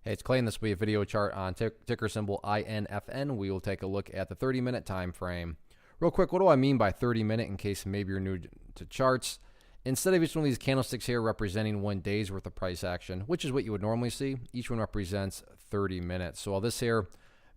Hey, it's Clay, and this will be a video chart on ticker symbol INFN. We will take a look at the 30-minute time frame. Real quick, what do I mean by 30-minute in case maybe you're new to charts? Instead of each one of these candlesticks here representing 1 day's worth of price action, which is what you would normally see, each one represents 30 minutes. So while this here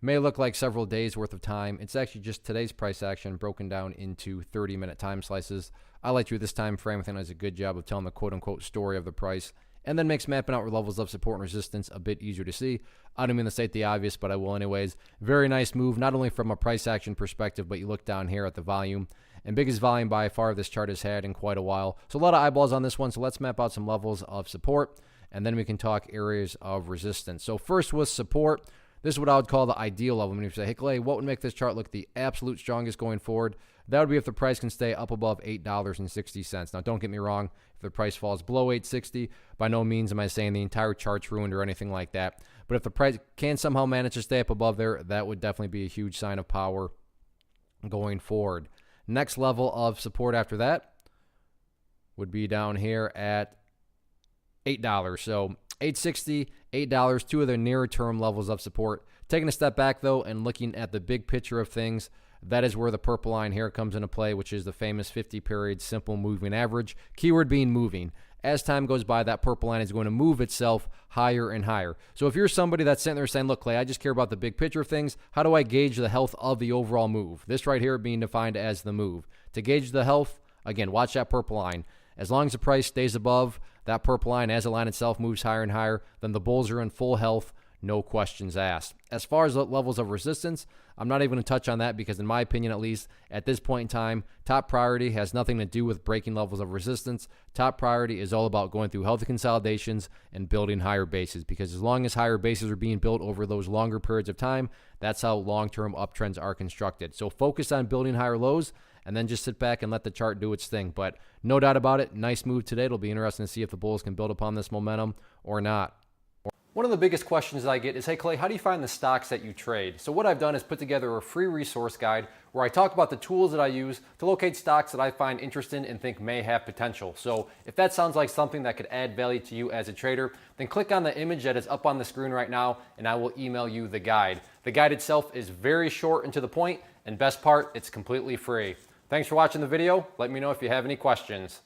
may look like several days worth of time, it's actually just today's price action broken down into 30-minute time slices. I like to do this time frame. I think it does a good job of telling the quote-unquote story of the price, and then makes mapping out levels of support and resistance a bit easier to see. I don't mean to state the obvious, but I will anyways. Very nice move, not only from a price action perspective, but you look down here at the volume, and biggest volume by far this chart has had in quite a while. So a lot of eyeballs on this one, so let's map out some levels of support, and then we can talk areas of resistance. So first with support, this is what I would call the ideal level. When you say, hey Clay, what would make this chart look the absolute strongest going forward? That would be if the price can stay up above $8.60. Now, don't get me wrong. If the price falls below $8.60, by no means am I saying the entire chart's ruined or anything like that. But if the price can somehow manage to stay up above there, that would definitely be a huge sign of power going forward. Next level of support after that would be down here at $8. So $8.60, $8, two of the nearer term levels of support. Taking a step back though and looking at the big picture of things, that is where the purple line here comes into play, which is the famous 50-period simple moving average. Keyword being moving. As time goes by, that purple line is going to move itself higher and higher. So if you're somebody that's sitting there saying, look, Clay, I just care about the big picture of things, how do I gauge the health of the overall move? This right here being defined as the move. To gauge the health, again, watch that purple line. As long as the price stays above that purple line, as the line itself moves higher and higher, then the bulls are in full health, no questions asked. As far as the levels of resistance, I'm not even going to touch on that because in my opinion, at least at this point in time, top priority has nothing to do with breaking levels of resistance. Top priority is all about going through healthy consolidations and building higher bases, because as long as higher bases are being built over those longer periods of time, that's how long-term uptrends are constructed. So focus on building higher lows and then just sit back and let the chart do its thing. But no doubt about it, nice move today. It'll be interesting to see if the bulls can build upon this momentum or not. One of the biggest questions I get is, hey Clay, how do you find the stocks that you trade? So what I've done is put together a free resource guide where I talk about the tools that I use to locate stocks that I find interesting and think may have potential. So if that sounds like something that could add value to you as a trader, then click on the image that is up on the screen right now and I will email you the guide. The guide itself is very short and to the point, and best part, it's completely free. Thanks for watching the video. Let me know if you have any questions.